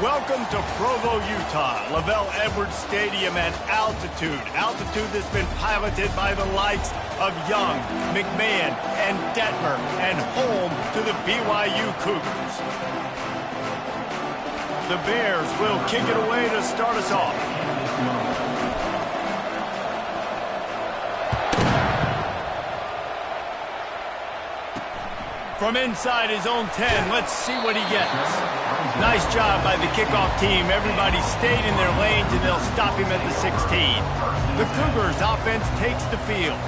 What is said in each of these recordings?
Welcome to Provo, Utah, Lavelle Edwards Stadium at altitude. Altitude that's been piloted by the likes of Young, McMahon, and Detmer, and home to the BYU Cougars. The Bears will kick it away to start us off. From inside his own 10, let's see what he gets. Nice job by the kickoff team. Everybody stayed in their lanes, and they'll stop him at the 16. The Cougars offense takes the field.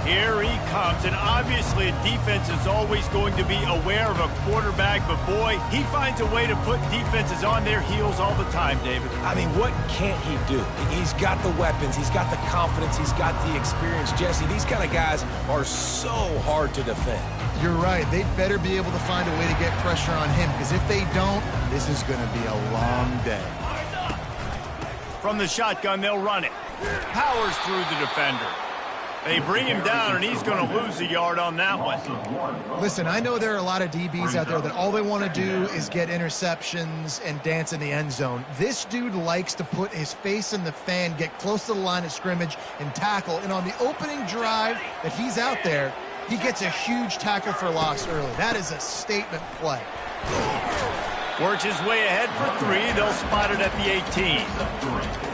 Here he comes, and obviously defense is always going to be aware of a quarterback, but boy, he finds a way to put defenses on their heels all the time, David. I mean, what can't he do? He's got the weapons, he's got the confidence, he's got the experience. Jesse, these kind of guys are so hard to defend. You're right. They'd better be able to find a way to get pressure on him, because if they don't, this is going to be a long day. From the shotgun, they'll run it. Powers through the defender. They bring him down, and he's going to lose a yard on that one. Listen, I know there are a lot of DBs out there that all they want to do is get interceptions and dance in the end zone. This dude likes to put his face in the fan, get close to the line of scrimmage, and tackle. And on the opening drive that he's out there, he gets a huge tackle for loss early. That is a statement play. Works his way ahead for 3. They'll spot it at the 18.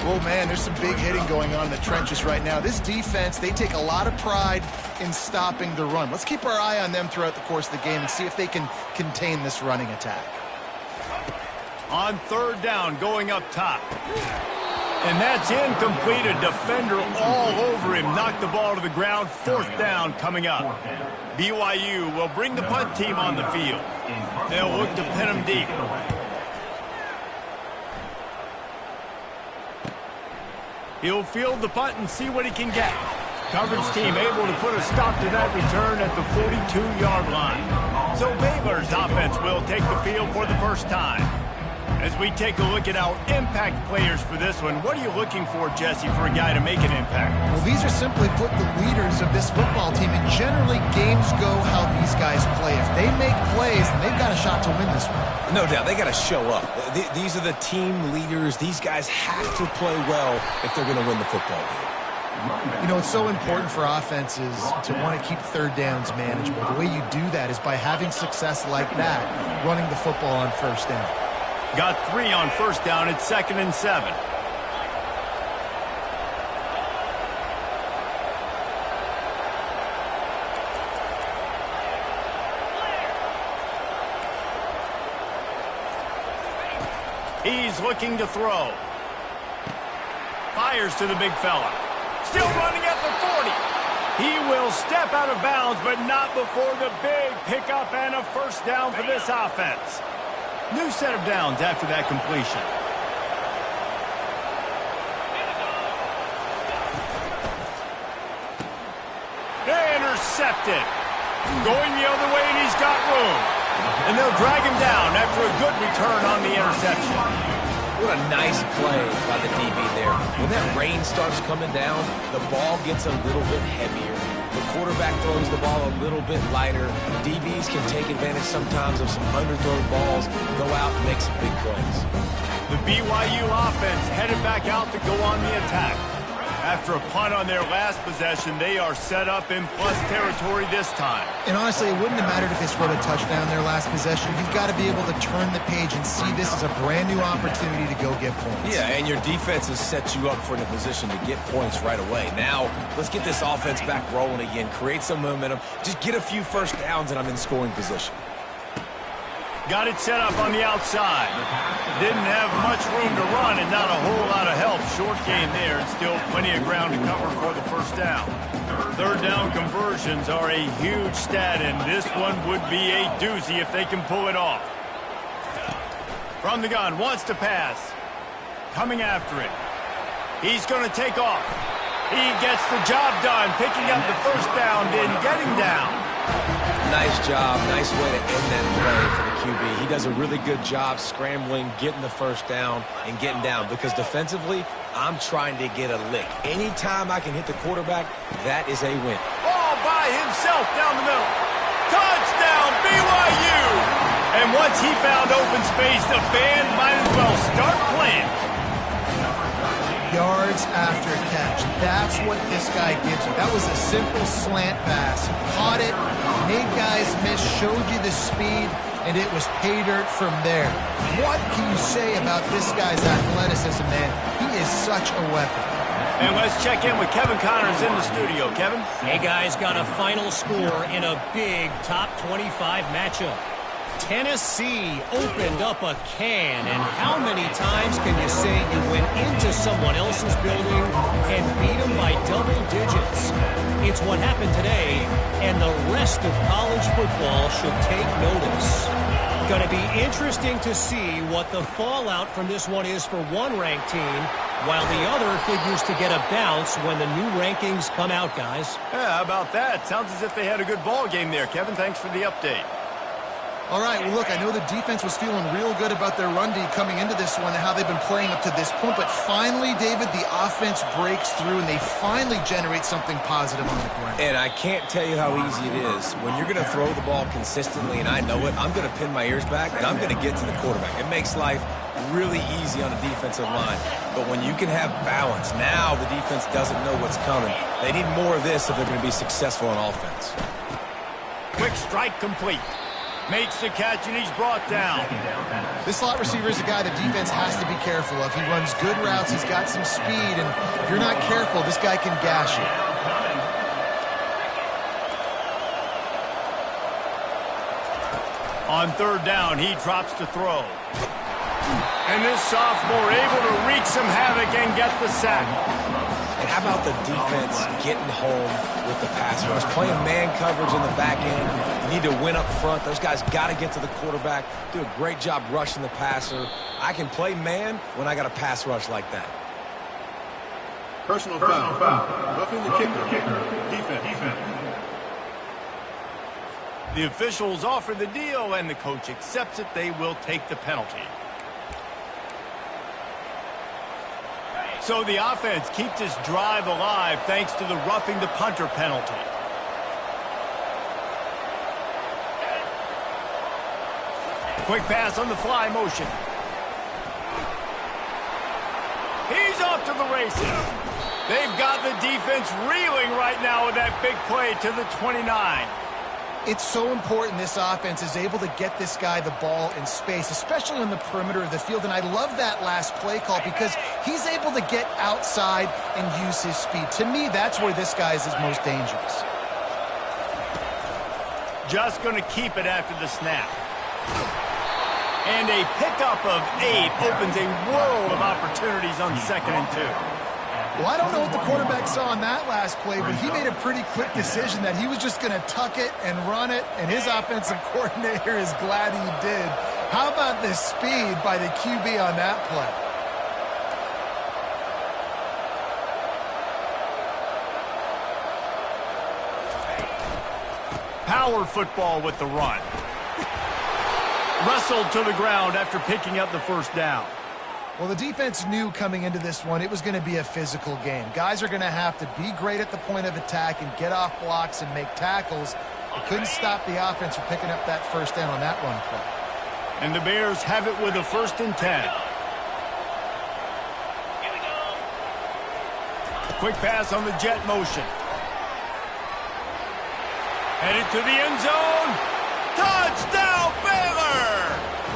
Oh, man, there's some big hitting going on in the trenches right now. This defense, they take a lot of pride in stopping the run. Let's keep our eye on them throughout the course of the game and see if they can contain this running attack. On third down, going up top. And that's incomplete. A defender all over him. Knocked the ball to the ground. Fourth down coming up. BYU will bring the punt team on the field. They'll look to pin him deep. He'll field the punt and see what he can get. Coverage team able to put a stop to that return at the 42-yard line. So Baylor's offense will take the field for the first time. As we take a look at our impact players for this one, what are you looking for, Jesse, for a guy to make an impact? Well, these are simply put the leaders of this football team, and generally games go how these guys play. If they make plays, then they've got a shot to win this one. No doubt, they got to show up. These are the team leaders. These guys have to play well if they're going to win the football game. You know, it's so important for offenses to want to keep third downs manageable. The way you do that is by having success like that, running the football on first down. Got 3 on first down. It's 2nd and 7. He's looking to throw. Fires to the big fella. Still running at the 40. He will step out of bounds, but not before the big pickup and a first down for this offense. New set of downs after that completion. Intercepted. Going the other way, and he's got room. And they'll drag him down after a good return on the interception. What a nice play by the DB there. When that rain starts coming down, the ball gets a little bit heavier. The quarterback throws the ball a little bit lighter. DBs can take advantage sometimes of some underthrown balls, go out and make some big plays. The BYU offense headed back out to go on the attack. After a punt on their last possession, they are set up in plus territory this time. And honestly, it wouldn't have mattered if they scored a touchdown their last possession. You've got to be able to turn the page and see this as a brand new opportunity to go get points. Yeah, and your defense has set you up for a position to get points right away. Now, let's get this offense back rolling again, create some momentum, just get a few first downs, and I'm in scoring position. Got it set up on the outside. Didn't have much room to run and not a whole lot of help. Short gain there and still plenty of ground to cover for the first down. Third down conversions are a huge stat, and this one would be a doozy if they can pull it off. From the gun, wants to pass. Coming after it. He's going to take off. He gets the job done, picking up the first down, then getting down. Nice job. Nice way to end that play for the QB. He does a really good job scrambling, getting the first down, and getting down. Because defensively, I'm trying to get a lick. Anytime I can hit the quarterback, that is a win. All by himself down the middle. Touchdown, BYU! And once he found open open space. The band might as well start playing. Yards after catch. That's what this guy gives you. That was a simple slant pass. Caught it, made guys miss, showed you the speed, and it was pay dirt from there. What can you say about this guy's athleticism, man? He is such a weapon. And let's check in with Kevin Connors in the studio. Kevin? Hey, guys, got a final score in a big top 25 matchup. Tennessee opened up a can, and how many times can you say you went into someone else's building and beat them by double digits? It's what happened today, and the rest of college football should take notice. Going to be interesting to see what the fallout from this one is for one ranked team, while the other figures to get a bounce when the new rankings come out, guys. Yeah, how about that? Sounds as if they had a good ball game there, Kevin. Thanks for the update. All right, well, look, I know the defense was feeling real good about their run D coming into this one and how they've been playing up to this point, but finally, David, the offense breaks through and they finally generate something positive on the ground. And I can't tell you how easy it is. When you're going to throw the ball consistently, and I know it, I'm going to pin my ears back, and I'm going to get to the quarterback. It makes life really easy on the defensive line. But when you can have balance, now the defense doesn't know what's coming. They need more of this if they're going to be successful on offense. Quick strike complete. Makes the catch, and he's brought down. This slot receiver is a guy the defense has to be careful of. He runs good routes, he's got some speed, and if you're not careful, this guy can gash you. On third down, he drops to throw. And this sophomore able to wreak some havoc and get the sack. And how about the defense getting home with the pass rush? Playing man coverage in the back end. You need to win up front. Those guys got to get to the quarterback. Do a great job rushing the passer. I can play man when I got a pass rush like that. Personal foul. Roughing the kicker. Defense. The officials offer the deal, and the coach accepts it. They will take the penalty. So the offense keeps this drive alive thanks to the roughing the punter penalty. Quick pass on the fly motion. He's off to the races. They've got the defense reeling right now with that big play to the 29. It's so important this offense is able to get this guy the ball in space, especially on the perimeter of the field. And I love that last play call because he's able to get outside and use his speed. To me, that's where this guy is his most dangerous. Just going to keep it after the snap. And a pickup of 8 opens a world of opportunities on 2nd and 2. Well, I don't know what the quarterback saw on that last play, but he made a pretty quick decision that he was just going to tuck it and run it, and his offensive coordinator is glad he did. How about the speed by the QB on that play? Power football with the run. Wrestled to the ground after picking up the first down. Well, the defense knew coming into this one it was going to be a physical game. Guys are going to have to be great at the point of attack and get off blocks and make tackles. They couldn't stop the offense from picking up that first down on that run play. And the Bears have it with a 1st and 10. Quick pass on the jet motion. Headed to the end zone. Touchdown, Baylor!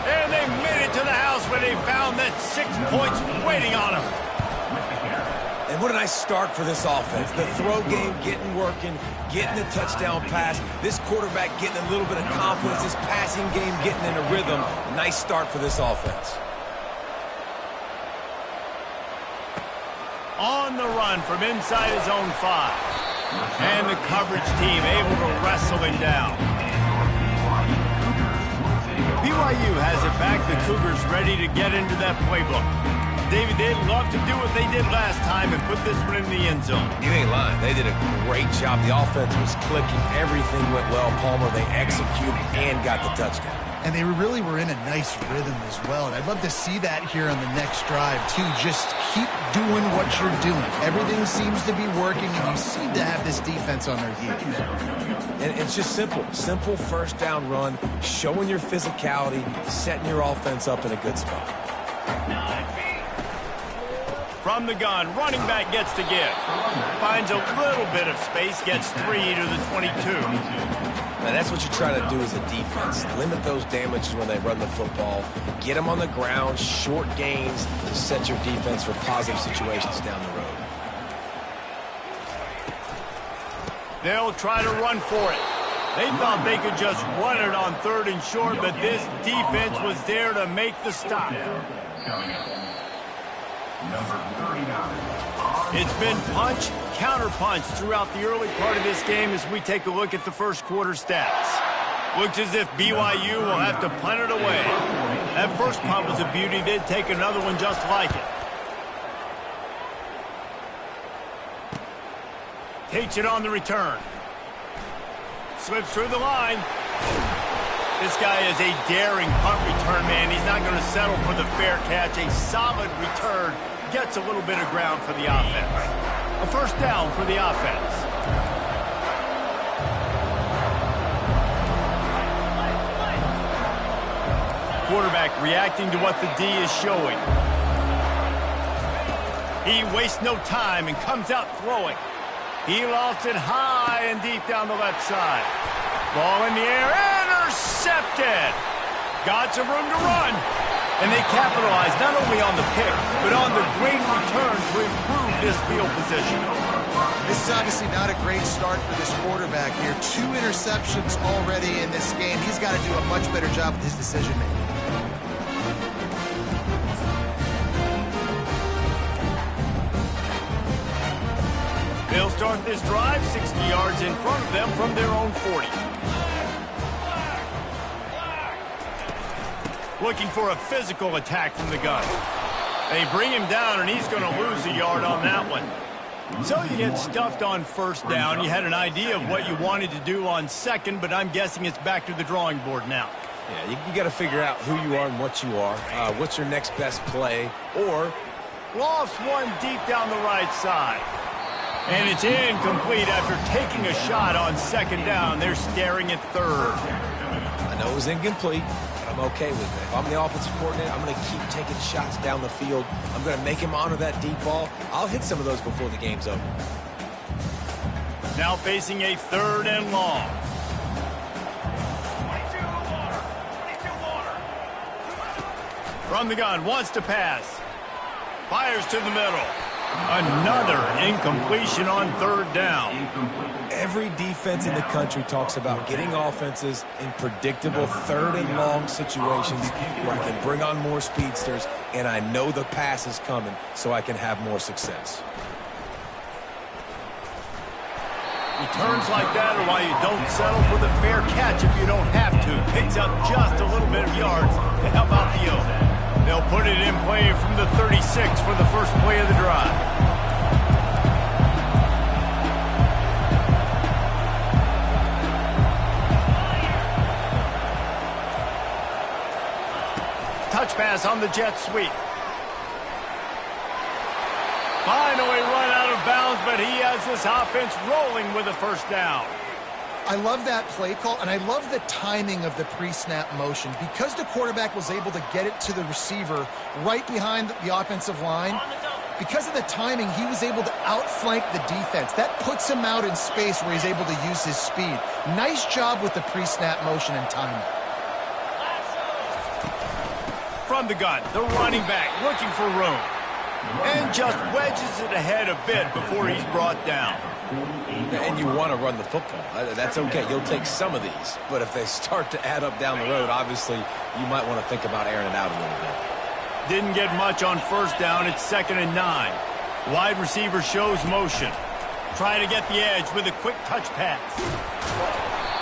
And they made it to the house where they found that 6 points waiting on them. And what a nice start for this offense. The throw game getting working, getting the touchdown pass. This quarterback getting a little bit of confidence. This passing game getting in a rhythm. Nice start for this offense. On the run from inside his own 5. And the coverage team able to wrestle him down. BYU has it back. The Cougars ready to get into that playbook. David, they'd love to do what they did last time and put this one in the end zone. You ain't lying. They did a great job. The offense was clicking. Everything went well. Palmer, they executed and got the touchdown. And they really were in a nice rhythm as well. And I'd love to see that here on the next drive, too. Just keep doing what you're doing. Everything seems to be working, and you seem to have this defense on their heels. And it's just simple. Simple first down run, showing your physicality, setting your offense up in a good spot. From the gun, running back gets to give. Finds a little bit of space, gets 3 to the 22. Now that's what you try to do as a defense. Limit those damages when they run the football. Get them on the ground, short gains to set your defense for positive situations down the road. They'll try to run for it. They thought they could just run it on 3rd and short, but this defense was there to make the stop. It's been punch, counter-punch throughout the early part of this game as we take a look at the first quarter stats. Looks as if BYU will have to punt it away. That first punt was a beauty. They'd take another one just like it. Takes it on the return. Slips through the line. This guy is a daring punt return man. He's not going to settle for the fair catch. A solid return. Gets a little bit of ground for the offense. A first down for the offense. Quarterback reacting to what the D is showing. He wastes no time and comes out throwing. He lost it high and deep down the left side. Ball in the air, intercepted. Got some room to run. And they capitalized not only on the pick, but on the great return to improve this field position. This is obviously not a great start for this quarterback here. 2 interceptions already in this game. He's got to do a much better job with his decision-making. They'll start this drive 60 yards in front of them from their own 40. Looking for a physical attack from the gun. They bring him down, and he's going to lose a yard on that one. So you get stuffed on first down. You had an idea of what you wanted to do on second, but I'm guessing it's back to the drawing board now. Yeah, you got to figure out who you are and what you are. What's your next best play? Or Lost one deep down the right side. And it's incomplete after taking a shot on second down. They're staring at third. I know it was incomplete. I'm okay with it. If I'm the offensive coordinator, I'm going to keep taking shots down the field. I'm going to make him honor that deep ball. I'll hit some of those before the game's over. Now facing a 3rd and long. From the gun, wants to pass. Fires to the middle. Another incompletion on 3rd down. Every defense in the country talks about getting offenses in predictable 3rd and long situations where I can bring on more speedsters and I know the pass is coming so I can have more success. Returns like that are why you don't settle for the fair catch if you don't have to. Picks up just a little bit of yards to help out the O's. They'll put it in play from the 36 for the first play of the drive. Touch pass on the jet sweep. Finally run out of bounds, but he has this offense rolling with a first down. I love that play call, and I love the timing of the pre-snap motion. Because the quarterback was able to get it to the receiver right behind the offensive line, because of the timing, he was able to outflank the defense. That puts him out in space where he's able to use his speed. Nice job with the pre-snap motion and timing. From the gun, the running back looking for room. And just wedges it ahead a bit before he's brought down. And you want to run the football. That's okay. You'll take some of these. But if they start to add up down the road, obviously, you might want to think about airing it out a little bit. Didn't get much on first down. It's 2nd and 9. Wide receiver shows motion. Trying to get the edge with a quick touch pass.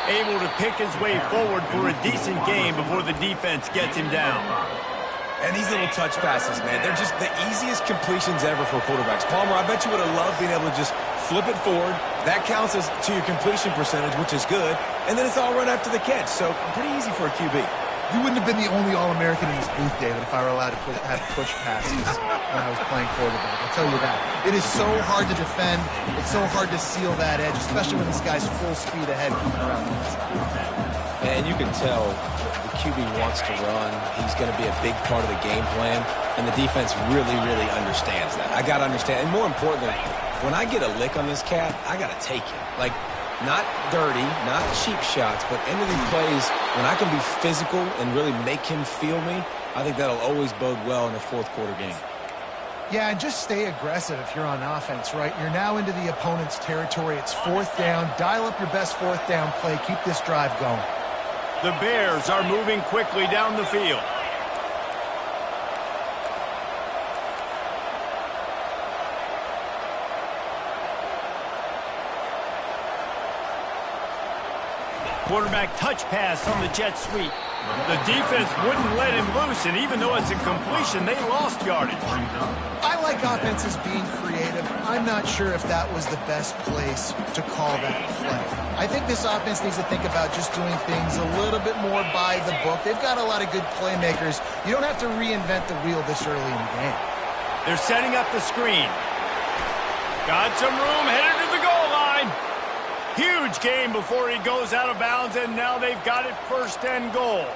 Able to pick his way forward for a decent gain before the defense gets him down. And these little touch passes, man, they're just the easiest completions ever for quarterbacks. Palmer, I bet you would have loved being able to just flip it forward. That counts as to your completion percentage, which is good. And then it's all run after the catch, so pretty easy for a QB. You wouldn't have been the only All-American in this booth, David, if I were allowed to have push passes when I was playing quarterback. I'll tell you that. It is so hard to defend. It's so hard to seal that edge, especially when this guy's full speed ahead coming around the inside. And you can tell the QB wants to run. He's going to be a big part of the game plan, and the defense really, really understands that. I got to understand, and more importantly, when I get a lick on this cat, I got to take it. Like, not dirty, not cheap shots, but end of these plays, when I can be physical and really make him feel me, I think that'll always bode well in a fourth quarter game. Yeah, and just stay aggressive if you're on offense, right? You're now into the opponent's territory. It's fourth down. Dial up your best fourth down play. Keep this drive going. The Bears are moving quickly down the field. Quarterback touch pass on the jet sweep. The defense wouldn't let him loose, and even though it's a completion, they lost yardage. I like offenses being creative. I'm not sure if that was the best place to call that play. I think this offense needs to think about just doing things a little bit more by the book. They've got a lot of good playmakers. You don't have to reinvent the wheel this early in the game. They're setting up the screen. Got some room, headed to the goal line. Huge gain before he goes out of bounds, and now they've got it first and goal.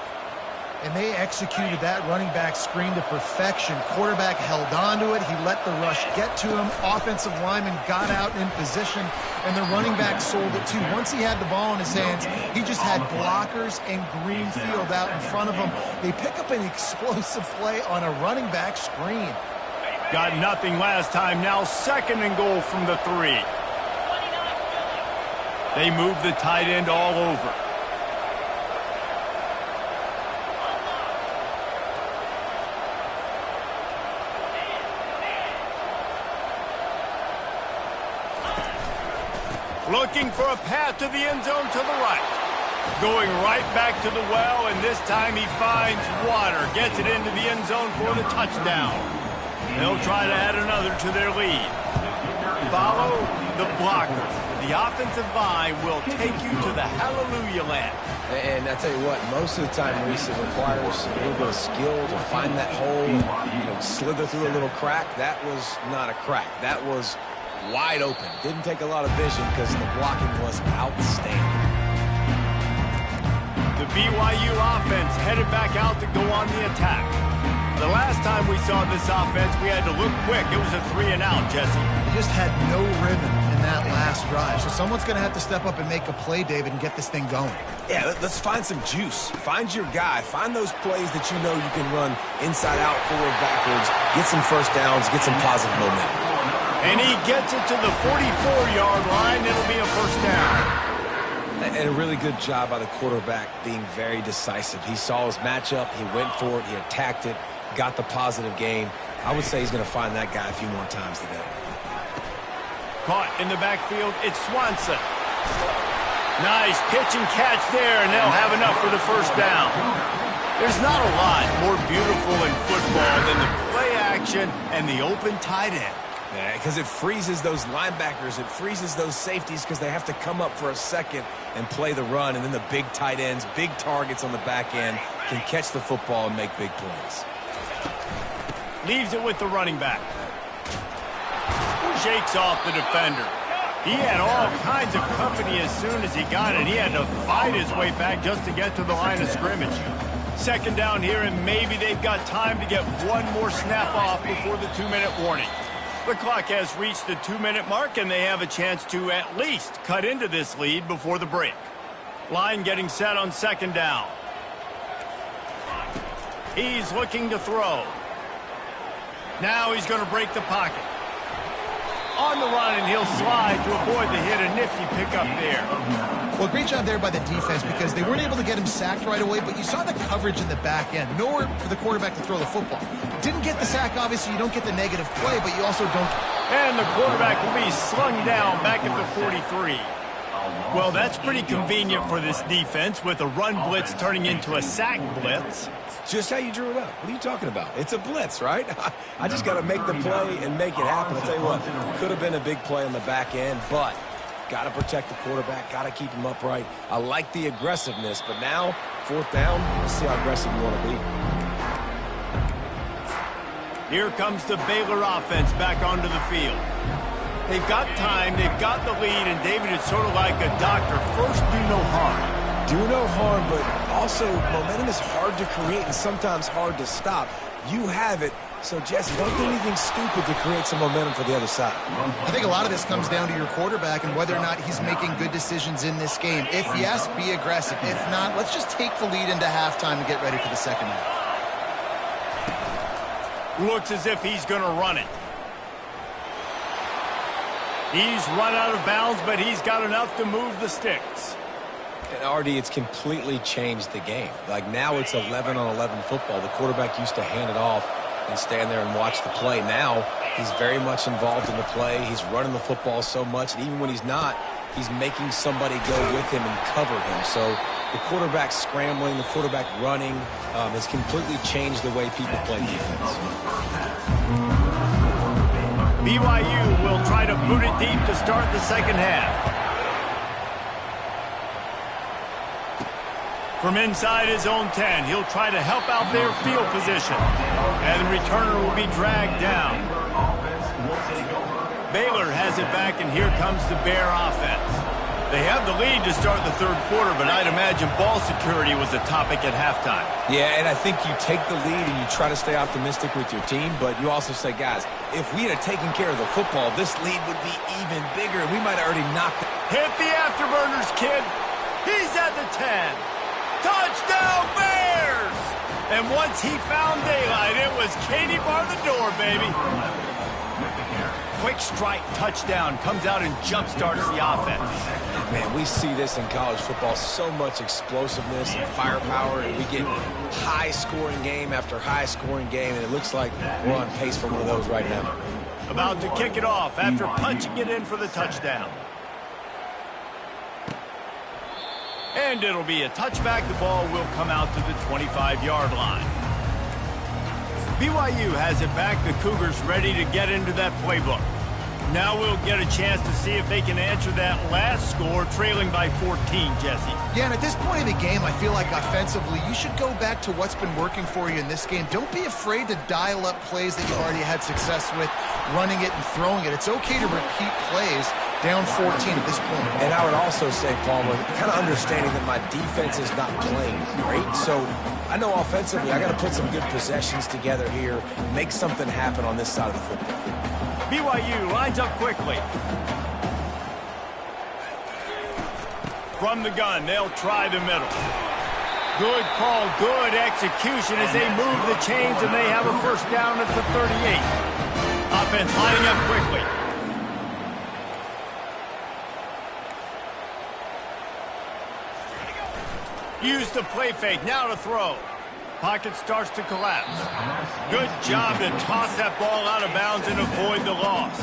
And they executed that running back screen to perfection. Quarterback held on to it. He let the rush get to him. Offensive lineman got out in position, and the running back sold it too. Once he had the ball in his hands, he just had blockers and green field out in front of him. They pick up an explosive play on a running back screen. Got nothing last time. Now second and goal from the 3. They move the tight end all over. Looking for a path to the end zone to the right. Going right back to the well, and this time he finds water. Gets it into the end zone for the touchdown. They'll try to add another to their lead. Follow the blockers. The offensive line will take you to the hallelujah land. And I tell you what, most of the time, Reese, it requires a little bit of skill to find that hole and slither through a little crack. That was not a crack. That was wide open. Didn't take a lot of vision because the blocking was outstanding. The BYU offense headed back out to go on the attack. The last time we saw this offense, we had to look quick. It was a 3-and-out, Jesse. He just had no rhythm in that last drive. So someone's going to have to step up and make a play, David, and get this thing going. Yeah, let's find some juice. Find your guy. Find those plays that you know you can run inside out, forward, backwards. Get some first downs. Get some positive momentum. And he gets it to the 44-yard line. It'll be a first down. And a really good job by the quarterback being very decisive. He saw his matchup. He went for it. He attacked it. Got the positive gain. I would say he's going to find that guy a few more times today. Caught in the backfield, it's Swanson. Nice pitch and catch there, and they'll have enough for the first down. There's not a lot more beautiful in football than the play action and the open tight end. Yeah, because it freezes those linebackers. It freezes those safeties because they have to come up for a second and play the run. And then the big tight ends, big targets on the back end can catch the football and make big plays. Leaves it with the running back. Shakes off the defender. He had all kinds of company as soon as he got it. He had to fight his way back just to get to the line of scrimmage. Second down here, and maybe they've got time to get one more snap off before the 2-minute warning. The clock has reached the 2-minute mark, and they have a chance to at least cut into this lead before the break. Line getting set on second down. He's looking to throw. Now he's going to break the pocket. On the run, and he'll slide to avoid the hit. A nifty pickup there. Well, great job there by the defense because they weren't able to get him sacked right away, but you saw the coverage in the back end. Nowhere for the quarterback to throw the football. Didn't get the sack, obviously. You don't get the negative play, but you also don't. And the quarterback will be slung down back at the 43. Well, that's pretty convenient for this defense with a run blitz turning into a sack blitz. Just how you drew it up. What are you talking about? It's a blitz, right? I just got to make the play and make it happen. I'll tell you what, could have been a big play on the back end, but got to protect the quarterback, got to keep him upright. I like the aggressiveness, but now 4th down, let's see how aggressive you want to be. Here comes the Baylor offense back onto the field. They've got time, they've got the lead, and David, it's sort of like a doctor. First, do no harm. Do no harm, but also momentum is hard to create and sometimes hard to stop. You have it, so Jesse, don't do anything stupid to create some momentum for the other side. I think a lot of this comes down to your quarterback and whether or not he's making good decisions in this game. If yes, be aggressive. If not, let's just take the lead into halftime and get ready for the second half. Looks as if he's going to run it. He's run out of bounds, but he's got enough to move the sticks. And RD, it's completely changed the game. Like now it's 11-on-11 football. The quarterback used to hand it off and stand there and watch the play. Now he's very much involved in the play. He's running the football so much, and even when he's not, he's making somebody go with him and cover him. So the quarterback scrambling, the quarterback running has completely changed the way people play defense. BYU will try to boot it deep to start the second half. From inside his own 10, he'll try to help out their field position. And the returner will be dragged down. Baylor has it back, and here comes the Bear offense. They have the lead to start the third quarter, but I'd imagine ball security was a topic at halftime. Yeah, and I think you take the lead and you try to stay optimistic with your team, but you also say, guys, if we had taken care of the football, this lead would be even bigger, and we might have already knocked it. Hit the afterburners, kid. He's at the 10. Touchdown, Bears! And once he found daylight, it was Katie bar the door, baby. Quick strike touchdown comes out and jump-starts the offense. Man, we see this in college football, so much explosiveness and firepower, and we get high-scoring game after high-scoring game, and it looks like we're on pace for one of those right now. About to kick it off after punching it in for the touchdown. And it'll be a touchback. The ball will come out to the 25-yard line. BYU has it back. The Cougars ready to get into that playbook. Now we'll get a chance to see if they can answer that last score, trailing by 14, Jesse. Yeah, and at this point of the game, I feel like offensively, you should go back to what's been working for you in this game. Don't be afraid to dial up plays that you've already had success with, running it and throwing it. It's okay to repeat plays down 14 at this point. And I would also say, Palmer, kind of understanding that my defense is not playing great, so I know offensively I got to put some good possessions together here, make something happen on this side of the football. BYU lines up quickly. From the gun, they'll try the middle. Good call, good execution as they move the chains, and they have a first down at the 38. Offense lining up quickly. Use the play fake, now to throw. Pocket starts to collapse. Good job to toss that ball out of bounds and avoid the loss.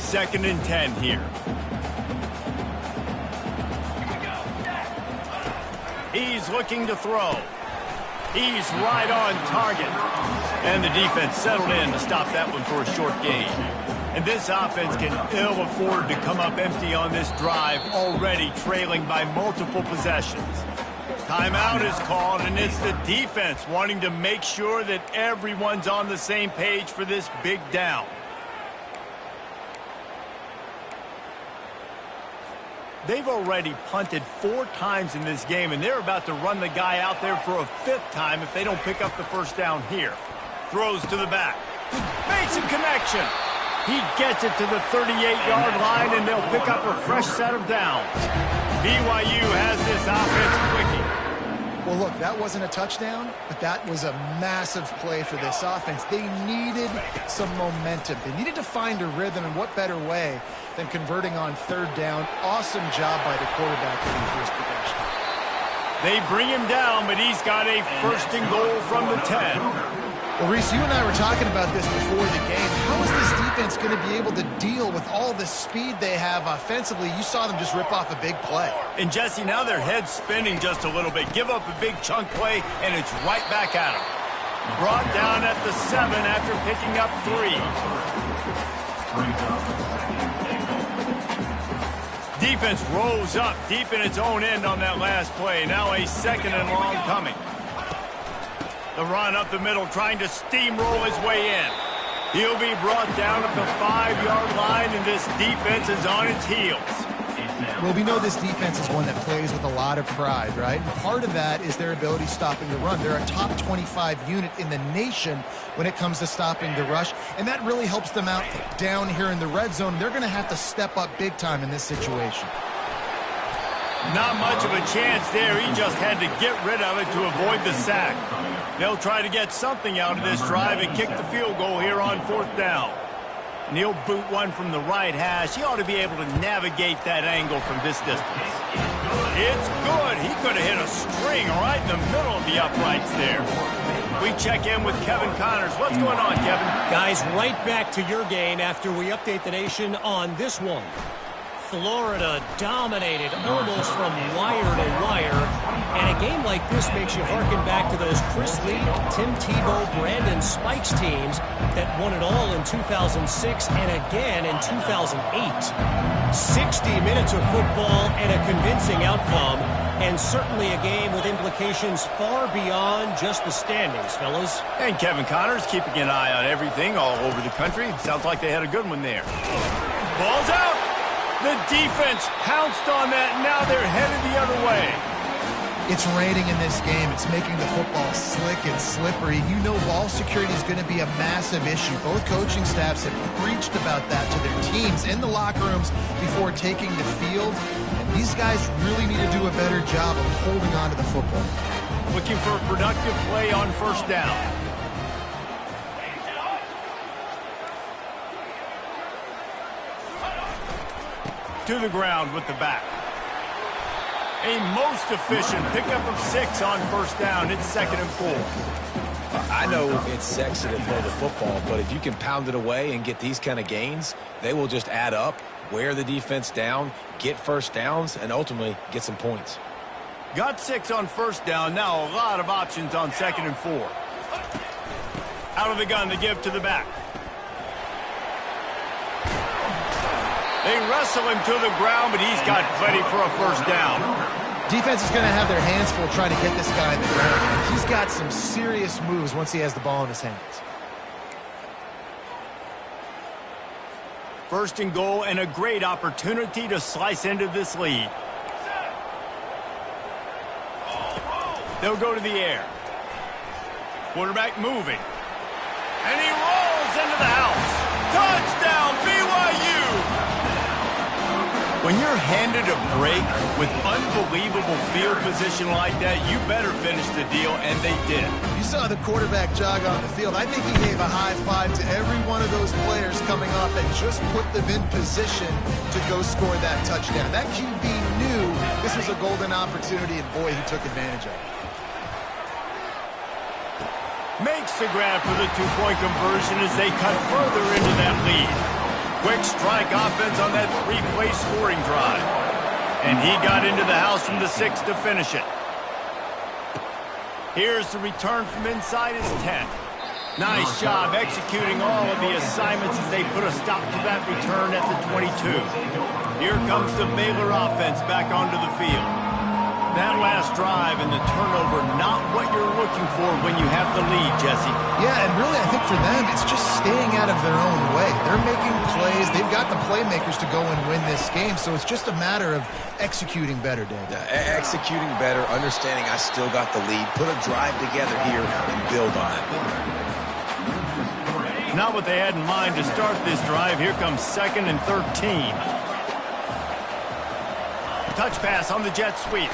Second and 10 here. He's looking to throw. He's right on target. And the defense settled in to stop that one for a short gain. And this offense can ill afford to come up empty on this drive, already trailing by multiple possessions. Timeout is called, and it's the defense wanting to make sure that everyone's on the same page for this big down. They've already punted 4 times in this game, and they're about to run the guy out there for a 5th time if they don't pick up the first down here. Throws to the back. Makes a connection. He gets it to the 38-yard line, and they'll pick up a fresh set of downs. BYU has this offense quickie. Well, look, that wasn't a touchdown, but that was a massive play for this offense. They needed some momentum. They needed to find a rhythm, and what better way than converting on 3rd down. Awesome job by the quarterback getting first possession. They bring him down, but he's got a first and goal from the 10. Well, Reese, you and I were talking about this before the game. How is this defense going to be able to deal with all the speed they have offensively? You saw them just rip off a big play. And, Jesse, now their head's spinning just a little bit. Give up a big chunk play, and it's right back at them. Brought down at the 7 after picking up 3. Defense rolls up deep in its own end on that last play. Now a 2nd and long coming. The run up the middle, trying to steamroll his way in. He'll be brought down at the 5-yard line, and this defense is on its heels. Well, we know this defense is one that plays with a lot of pride, right? Part of that is their ability stopping the run. They're a top 25 unit in the nation when it comes to stopping the rush, and that really helps them out down here in the red zone. They're going to have to step up big time in this situation. Not much of a chance there. He just had to get rid of it to avoid the sack. They'll try to get something out of this drive and kick the field goal here on 4th down. And he'll boot one from the right hash. He ought to be able to navigate that angle from this distance. It's good. He could have hit a string right in the middle of the uprights there. We check in with Kevin Connors. What's going on, Kevin? Guys, right back to your game after we update the nation on this one. Florida dominated almost from wire to wire. And a game like this makes you harken back to those Chris Lee, Tim Tebow, Brandon Spikes teams that won it all in 2006 and again in 2008. 60 minutes of football and a convincing outcome, and certainly a game with implications far beyond just the standings, fellas. And Kevin Connors keeping an eye on everything all over the country. Sounds like they had a good one there. Ball's out. The defense pounced on that, and now they're headed the other way. It's raining in this game. It's making the football slick and slippery. You know ball security is going to be a massive issue. Both coaching staffs have preached about that to their teams in the locker rooms before taking the field. And these guys really need to do a better job of holding on to the football. Looking for a productive play on 1st down. To the ground with the back. A most efficient pickup of 6 on 1st down. It's 2nd and 4. I know it's sexy to throw the football, but if you can pound it away and get these kind of gains, they will just add up, wear the defense down, get 1st downs, and ultimately get some points. Got 6 on 1st down. Now a lot of options on 2nd and 4. Out of the gun to give to the back. They wrestle him to the ground, but he's got plenty for a 1st down. Defense is going to have their hands full trying to get this guy in the ground. He's got some serious moves once he has the ball in his hands. 1st and goal, and a great opportunity to slice into this lead. They'll go to the air. Quarterback moving. And he rolls into the house. Touchdown, BYU! When you're handed a break with unbelievable field position like that, you better finish the deal, and they did. You saw the quarterback jog on the field. I think he gave a high five to every one of those players coming off and just put them in position to go score that touchdown. That QB knew this was a golden opportunity, and boy, he took advantage of it. Makes the grab for the 2-point conversion as they cut further into that lead. Quick strike offense on that 3-play scoring drive. And he got into the house from the 6 to finish it. Here's the return from inside his 10. Nice job executing all of the assignments as they put a stop to that return at the 22. Here comes the Baylor offense back onto the field. That last drive and the turnover, not what you're looking for when you have the lead, Jesse. Yeah, and really I think for them, it's just staying out of their own way. They're making plays. They've got the playmakers to go and win this game, so it's just a matter of executing better, Dave. Yeah, executing better, understanding I still got the lead, put a drive together here and build on it. Not what they had in mind to start this drive. Here comes 2nd and 13. Touch pass on the jet sweep.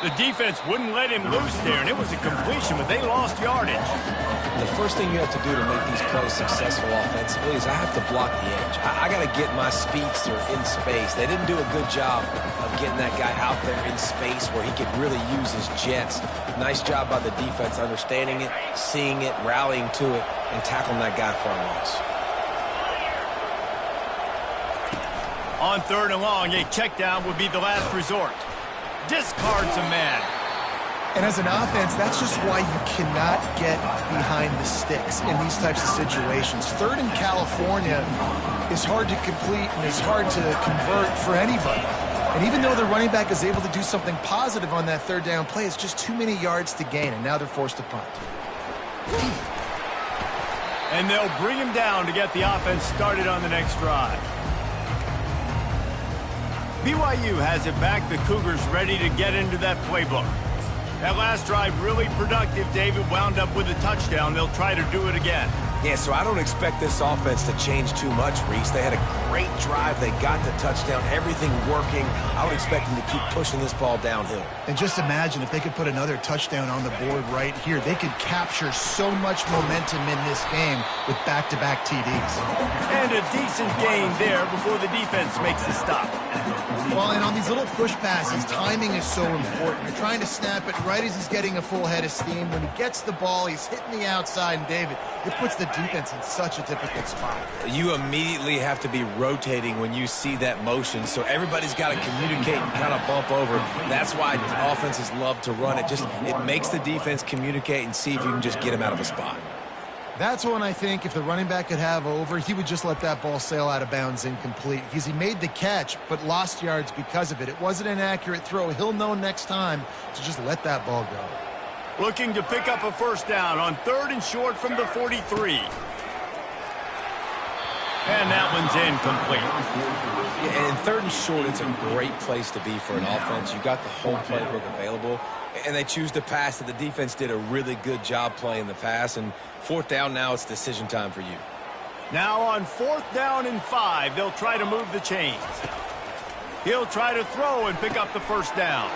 The defense wouldn't let him loose there, and it was a completion, but they lost yardage. The first thing you have to do to make these plays successful offensively is I have to block the edge. I got to get my speedster in space. They didn't do a good job of getting that guy out there in space where he could really use his jets. Nice job by the defense understanding it, seeing it, rallying to it, and tackling that guy for a loss. On 3rd and long, a check down would be the last resort. Discards a man. And as an offense, that's just why you cannot get behind the sticks in these types of situations. Third in California is hard to complete and is hard to convert for anybody. And even though the running back is able to do something positive on that third down play, it's just too many yards to gain, and now they're forced to punt. And they'll bring him down to get the offense started on the next drive. BYU has it back. The Cougars ready to get into that playbook. That last drive really productive. David wound up with a touchdown. They'll try to do it again. Yeah, so I don't expect this offense to change too much, Reese. They had a great drive. They got the touchdown, everything working. I would expect them to keep pushing this ball downhill. And just imagine if they could put another touchdown on the board right here. They could capture so much momentum in this game with back-to-back TDs. And a decent gain there before the defense makes the stop. Well, and on these little push passes, timing is so important. You're trying to snap it right as he's getting a full head of steam. When he gets the ball, he's hitting the outside, and David, it puts the defense in such a difficult spot. You immediately have to be rotating when you see that motion, so everybody's got to communicate and kind of bump over. That's why offenses love to run it. It makes the defense communicate and see if you can just get him out of a spot. That's when I think if the running back could have over, he would just let that ball sail out of bounds incomplete. Because he made the catch, but lost yards because of it. It wasn't an accurate throw. He'll know next time to just let that ball go. Looking to pick up a first down on 3rd and short from the 43. And that one's incomplete. Yeah, and 3rd and short, it's a great place to be for an offense. You got the whole playbook available, and they choose to pass. And the defense did a really good job playing the pass. And 4th down now, it's decision time for you. Now on 4th down and 5, they'll try to move the chains. He'll try to throw and pick up the first down.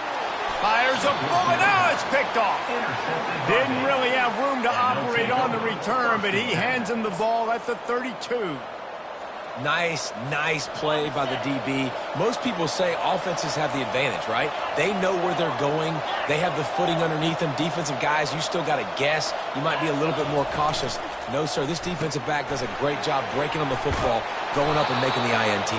Fires a bullet. Now it's picked off. Didn't really have room to operate on the return, but he hands him the ball at the 32. Nice play by the DB. Most people say offenses have the advantage, right? They know where they're going. They have the footing underneath them. Defensive guys, you still got to guess. You might be a little bit more cautious. No, sir, this defensive back does a great job breaking on the football, going up and making the INT.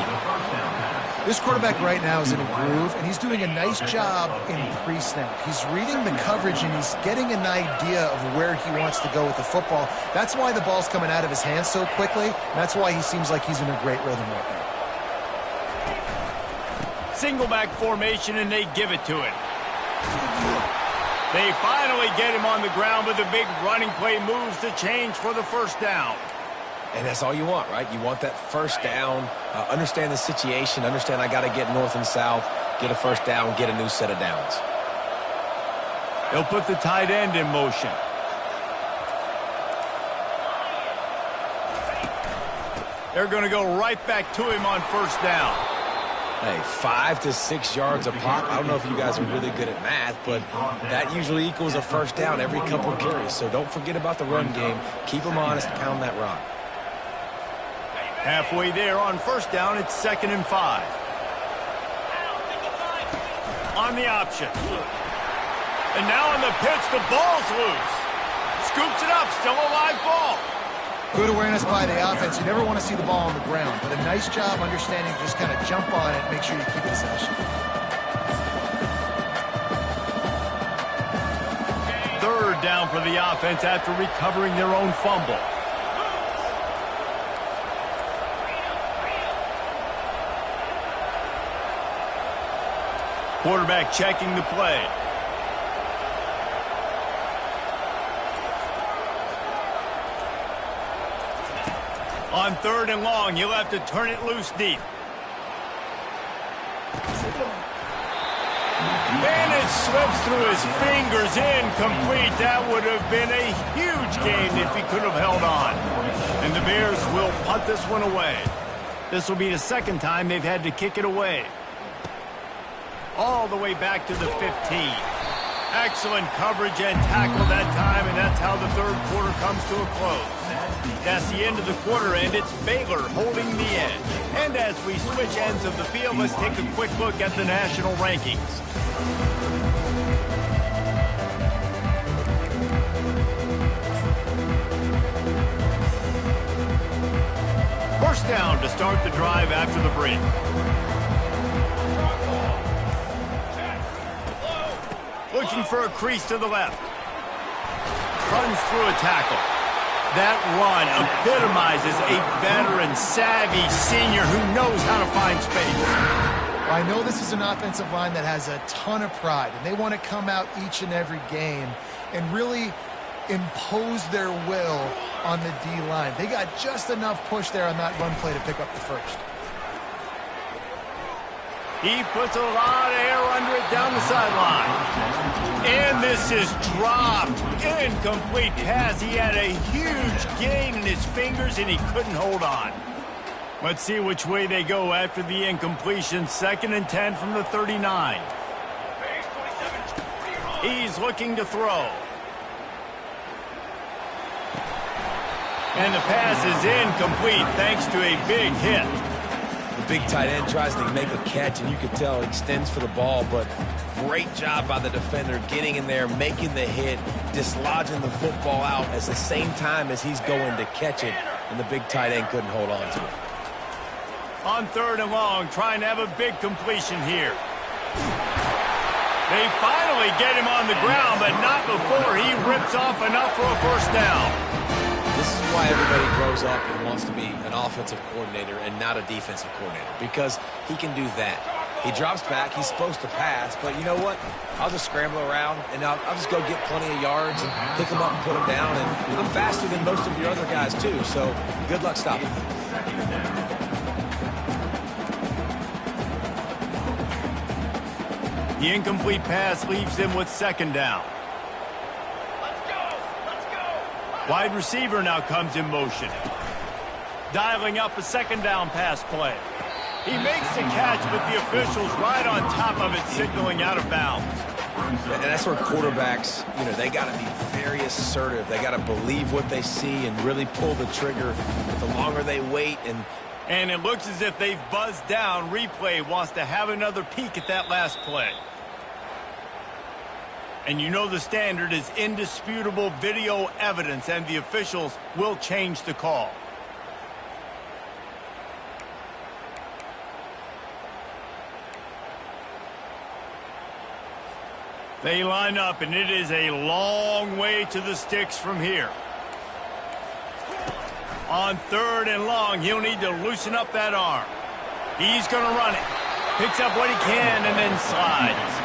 This quarterback right now is in a groove, and he's doing a nice job in pre-snap. He's reading the coverage, and he's getting an idea of where he wants to go with the football. That's why the ball's coming out of his hands so quickly, and that's why he seems like he's in a great rhythm right now. Single back formation, and they give it to him. They finally get him on the ground, but the big running play moves the chains for the first down. And that's all you want, right? You want that first down, understand the situation, understand I got to get north and south, get a first down, get a new set of downs. They'll put the tight end in motion. They're going to go right back to him on first down. Hey, 5 to 6 yards a pop. I don't know if you guys are really good at math, but that usually equals a first down every couple of carries. So don't forget about the run game. Keep them honest, pound that rock. Halfway there on first down, it's 2nd and 5. On the option. And now on the pitch, the ball's loose. Scoops it up, still a live ball. Good awareness by the offense. You never want to see the ball on the ground, but a nice job understanding to just kind of jump on it and make sure you keep possession. 3rd down for the offense after recovering their own fumble. Quarterback checking the play. On 3rd and long, he'll have to turn it loose deep. And it slips through his fingers, incomplete. That would have been a huge gain if he could have held on. And the Bears will punt this one away. This will be the 2nd time they've had to kick it away. All the way back to the 15. Excellent coverage and tackle that time, and that's how the 3rd quarter comes to a close. That's the end of the quarter, and it's Baylor holding the edge. And as we switch ends of the field, let's take a quick look at the national rankings. First down to start the drive after the break. looking for a crease to the left. Runs through a tackle. That run epitomizes a veteran, savvy senior who knows how to find space. I know this is an offensive line that has a ton of pride, and they want to come out each and every game and really impose their will on the D-line. They got just enough push there on that run play to pick up the first. He puts a lot of air under it down the sideline. And this is dropped. Incomplete pass. He had a huge gain in his fingers, and he couldn't hold on. Let's see which way they go after the incompletion. 2nd and 10 from the 39. He's looking to throw. And the pass is incomplete thanks to a big hit. The big tight end tries to make a catch, and you can tell he extends for the ball, but great job by the defender getting in there, making the hit, dislodging the football out at the same time as he's going to catch it, and the big tight end couldn't hold on to it. On 3rd and long, trying to have a big completion here. They finally get him on the ground, but not before he rips off enough for a first down. This is why everybody grows up and wants to be an offensive coordinator and not a defensive coordinator, because he can do that. He drops back, he's supposed to pass, but you know what? I'll just scramble around, and I'll just go get plenty of yards and pick them up and put them down, and I'm faster than most of your other guys too, so good luck stopping me. The incomplete pass leaves him with 2nd down. Wide receiver now comes in motion. Dialing up a 2nd down pass play. He makes the catch, but the official's right on top of it, signaling out of bounds. And that's where quarterbacks, they got to be very assertive. They got to believe what they see and really pull the trigger. The longer they wait and it looks as if they've buzzed down. Replay wants to have another peek at that last play. And you know the standard is indisputable video evidence, and the officials will change the call. They line up, and it is a long way to the sticks from here. On 3rd and long, he'll need to loosen up that arm. He's going to run it. Picks up what he can and then slides.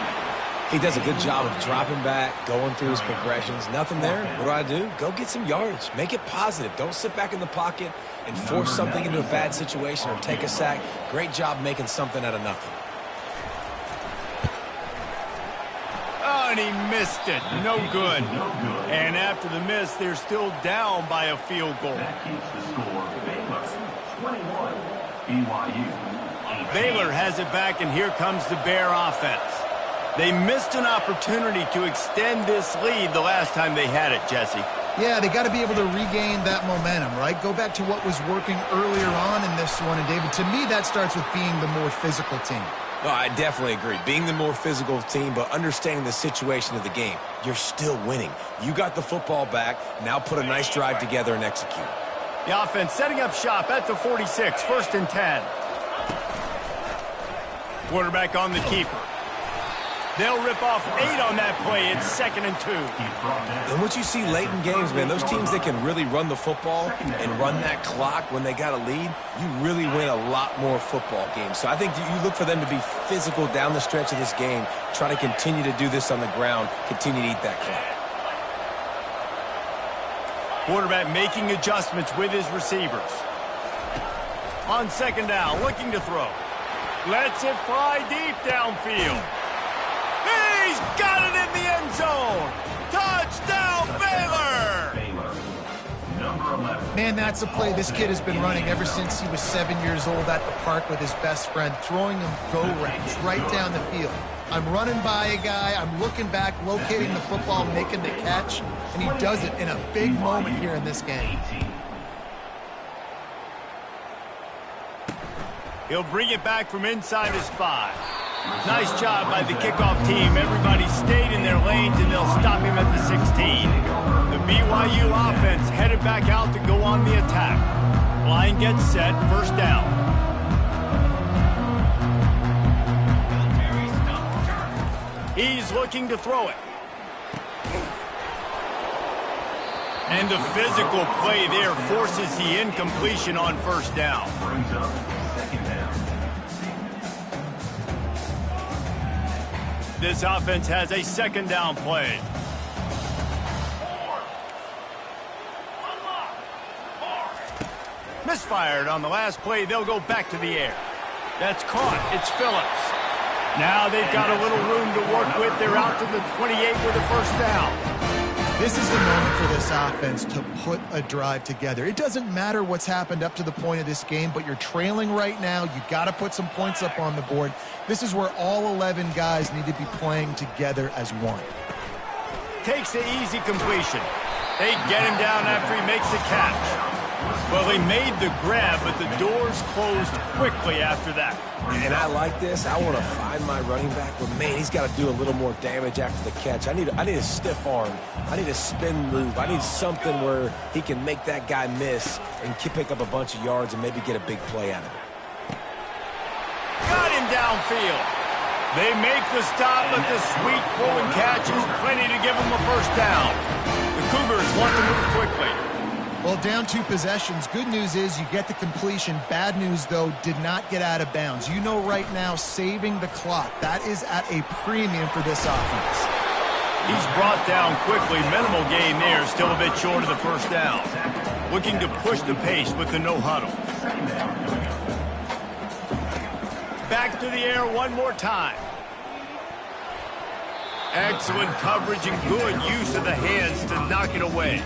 He does a good job of dropping back, going through his progressions. Nothing there. What do? Go get some yards. Make it positive. Don't sit back in the pocket and force something into a bad situation or take a sack. Great job making something out of nothing. Oh, and he missed it. No good. And after the miss, they're still down by a field goal. That keeps the score. Baylor, 21, BYU. Baylor has it back, and here comes the Bear offense. They missed an opportunity to extend this lead the last time they had it, Jesse. Yeah, they got to be able to regain that momentum, right? Go back to what was working earlier on in this one. And, David, to me, that starts with being the more physical team. No, I definitely agree. Being the more physical team, but understanding the situation of the game. You're still winning. You got the football back. Now put a nice drive together and execute. The offense setting up shop at the 46, 1st and 10. Quarterback on the keeper. They'll rip off 8 on that play. It's 2nd and 2. And what you see late in games, man, those teams that can really run the football and run that clock when they got a lead, you really win a lot more football games. So I think you look for them to be physical down the stretch of this game, try to continue to do this on the ground, continue to eat that clock. Quarterback making adjustments with his receivers. On 2nd down, looking to throw. Lets it fly deep downfield. He's got it in the end zone. Touchdown, Baylor! Man, that's a play this kid has been running ever since he was 7 years old at the park with his best friend, throwing him go-rounds right down the field. I'm running by a guy, I'm looking back, locating the football, making the catch, and he does it in a big moment here in this game. He'll bring it back from inside his 5. Nice job by the kickoff team. Everybody stayed in their lanes, and they'll stop him at the 16. The BYU offense headed back out to go on the attack. Line gets set, 1st down. He's looking to throw it. And the physical play there forces the incompletion on first down. Brings up second down. This offense has a second down play. Misfired on the last play. They'll go back to the air. That's caught. It's Phillips. Now they've got a little room to work with. They're out to the 28 with a first down. This is the moment for this offense to put a drive together. It doesn't matter what's happened up to the point of this game, but you're trailing right now. You got to put some points up on the board. This is where all 11 guys need to be playing together as one. Takes the easy completion. They get him down after he makes the catch. Well, he made the grab, but the doors closed quickly after that. And I like this. I want to find my running back, but man, he's got to do a little more damage after the catch. I need a stiff arm. I need a spin move. I need something where he can make that guy miss and pick up a bunch of yards and maybe get a big play out of it. Got him downfield. They make the stop, but the sweet throw and catch is plenty to give him a first down. The Cougars want to move quickly. Well, down 2 possessions. Good news is you get the completion. Bad news, though, did not get out of bounds. You know right now, saving the clock. That is at a premium for this offense. He's brought down quickly. Minimal gain there. Still a bit short of the first down. Looking to push the pace with the no huddle. Back to the air one more time. Excellent coverage and good use of the hands to knock it away.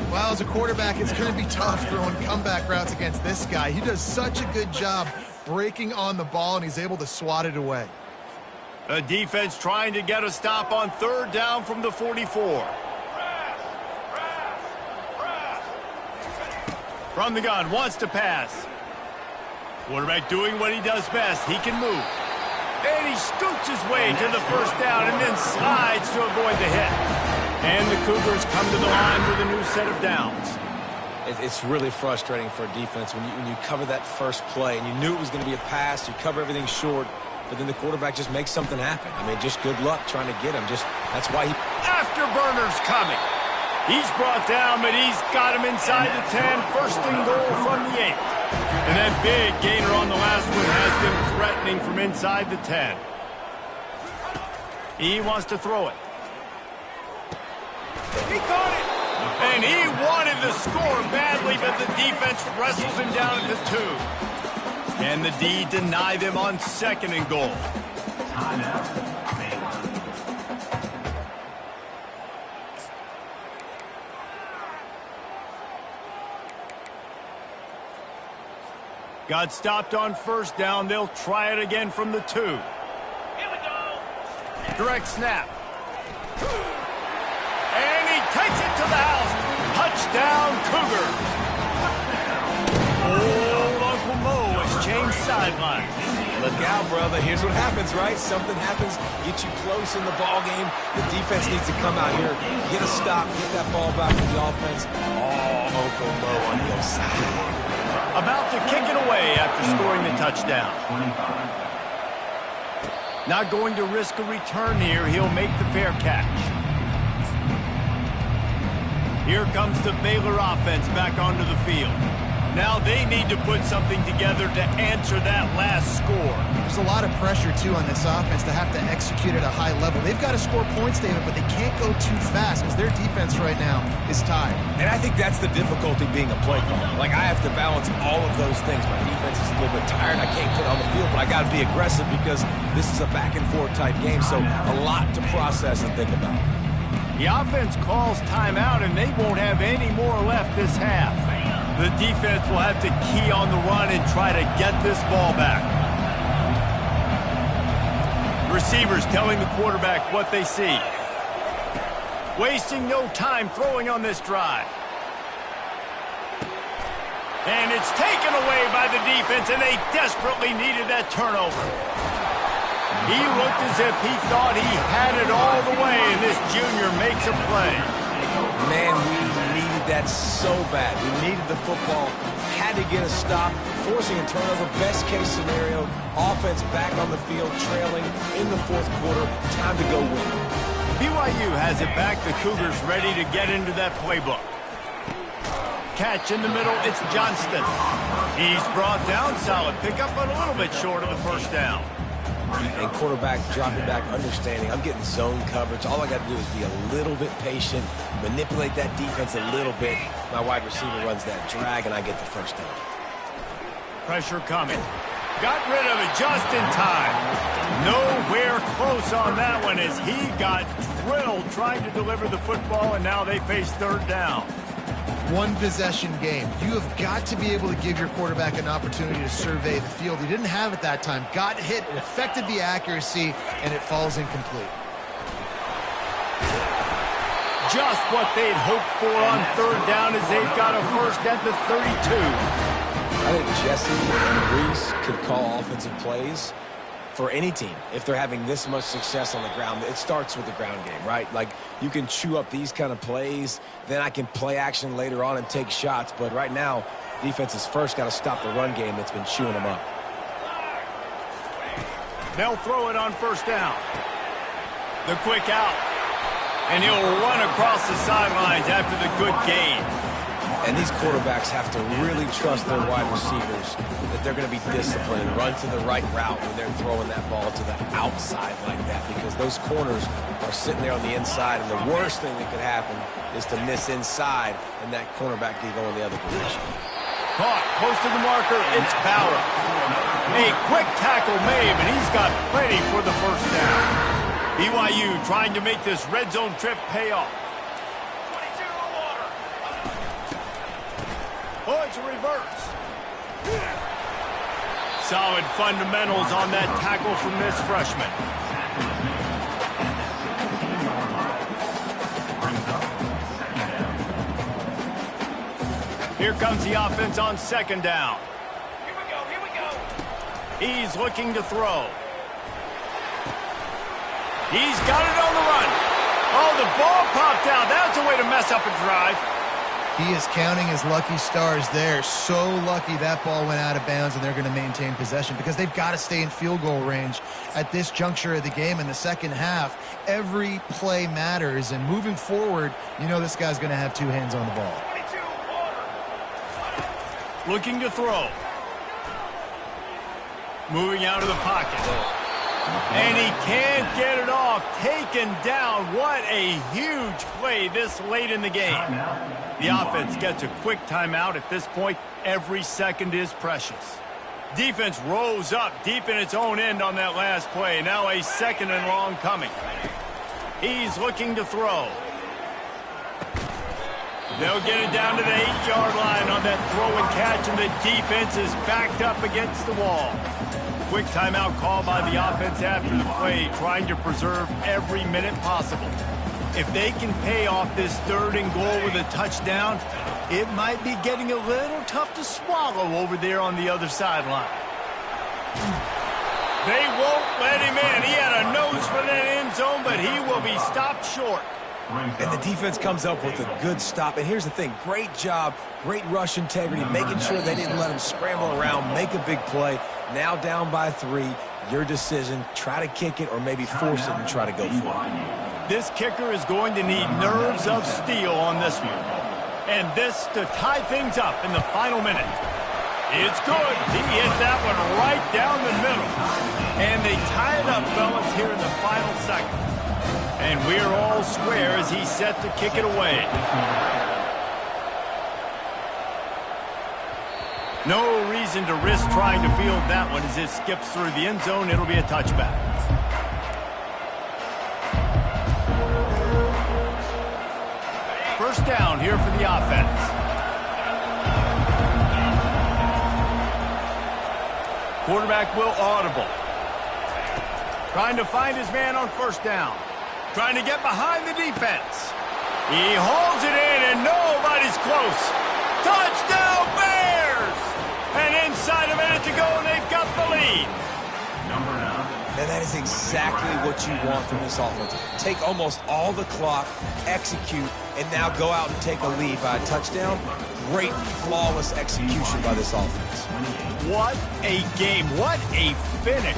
Well, as a quarterback, it's going to be tough throwing comeback routes against this guy. He does such a good job breaking on the ball, and he's able to swat it away. A defense trying to get a stop on third down from the 44. From the gun, wants to pass. Quarterback doing what he does best. He can move. And he scoots his way to the first down and then slides to avoid the hit. And the Cougars come to the line with a new set of downs. It's really frustrating for a defense when you cover that first play and you knew it was going to be a pass. You cover everything short, but then the quarterback just makes something happen. I mean, just good luck trying to get him. That's why he... Afterburner's coming. He's brought down, but he's got him inside the 10. First and goal from the 8. And that big gainer on the last one has been threatening from inside the 10. He wants to throw it. He caught it. And he wanted the score badly, but the defense wrestles him down at the 2. And the D deny them on second and goal. Got stopped on first down. They'll try it again from the 2. Here we go. Direct snap. And he takes it to the house. Touchdown, Cougar. Old Uncle Mo has changed sidelines. Look out, brother. Here's what happens, right? Something happens, get you close in the ball game. The defense needs to come out here, get a stop, get that ball back to the offense. Oh, Uncle Mo on the outside. About to kick it away after scoring the touchdown. Not going to risk a return here. He'll make the fair catch. Here comes the Baylor offense back onto the field. Now they need to put something together to answer that last score. There's a lot of pressure, too, on this offense to have to execute at a high level. They've got to score points, David, but they can't go too fast because their defense right now is tied. And I think that's the difficulty being a play caller. Like, I have to balance all of those things. My defense is a little bit tired. I can't put on the field, but I got to be aggressive because this is a back-and-forth type game, so a lot to process and think about. The offense calls timeout, and they won't have any more left this half. The defense will have to key on the run and try to get this ball back. Receivers telling the quarterback what they see. Wasting no time throwing on this drive. And it's taken away by the defense, and they desperately needed that turnover. He looked as if he thought he had it all the way, and this junior makes a play. Man, we needed that so bad. We needed the football, had to get a stop, forcing a turnover. Best case scenario, offense back on the field, trailing in the fourth quarter. Time to go win. BYU has it back. The Cougars ready to get into that playbook. catch in the middle. It's Johnston. He's brought down. Solid pickup, but a little bit short of the first down. And quarterback dropping back, understanding I'm getting zone coverage. All I got to do is be a little bit patient, manipulate that defense a little bit. My wide receiver runs that drag, and I get the first down. Pressure coming. Got rid of it just in time. Nowhere close on that one as he got drilled trying to deliver the football, and now they face third down. One possession game. You have got to be able to give your quarterback an opportunity to survey the field. He didn't have it that time. Got hit. It affected the accuracy, and it falls incomplete. Just what they'd hoped for on third down as they've got a first at the 32. I think Jesse and Reese could call offensive plays for any team if they're having this much success on the ground. It starts with the ground game, right? Like, you can chew up these kind of plays, then I can play action later on and take shots. But right now, defense has first got to stop the run game that's been chewing them up. They'll throw it on first down. The quick out. And he'll run across the sidelines after the good gain. And these quarterbacks have to really trust their wide receivers that they're going to be disciplined and run to the right route when they're throwing that ball to the outside like that, because those corners are sitting there on the inside, and the worst thing that could happen is to miss inside and that cornerback can go in the other direction. Caught close to the marker. It's Bauer. A quick tackle made, and he's got plenty for the first down. BYU trying to make this red zone trip pay off. Oh, it's a reverse. Solid fundamentals on that tackle from this freshman. Here comes the offense on second down. Here we go. He's looking to throw. He's got it on the run. Oh, the ball popped out. That's a way to mess up a drive. He is counting his lucky stars there. So lucky that ball went out of bounds, and they're going to maintain possession because they've got to stay in field goal range at this juncture of the game in the second half. Every play matters, and moving forward, you know this guy's going to have two hands on the ball. Looking to throw. Moving out of the pocket. And he can't get it off. Taken down. What a huge play this late in the game. The offense gets a quick timeout. At this point, every second is precious. Defense rose up deep in its own end on that last play. Now a second and long coming. He's looking to throw. They'll get it down to the 8-yard line on that throw and catch, and the defense is backed up against the wall. Quick timeout call by the offense after the play, trying to preserve every minute possible. If they can pay off this third and goal with a touchdown, it might be getting a little tough to swallow over there on the other sideline. They won't let him in. He had a nose for that end zone, but he will be stopped short. And the defense comes up with a good stop. And here's the thing, great job, great rush integrity, making sure they didn't let him scramble around, make a big play. Now down by 3, your decision, try to kick it or maybe force it and try to go for it. This kicker is going to need nerves of steel on this one. And this to tie things up in the final minute. It's good. He hit that one right down the middle. And they tie it up, fellas, here in the final second. And we're all square as he's set to kick it away. No reason to risk trying to field that one as it skips through the end zone. It'll be a touchback. First down here for the offense. Quarterback will audible. Trying to find his man on first down. Trying to get behind the defense. He holds it in, and nobody's close. Touchdown, Bears! And inside a minute to go, and they've got the lead. And that is exactly what you want from this offense. Take almost all the clock, execute, and now go out and take a lead by a touchdown. Great, flawless execution by this offense. What a game. What a finish.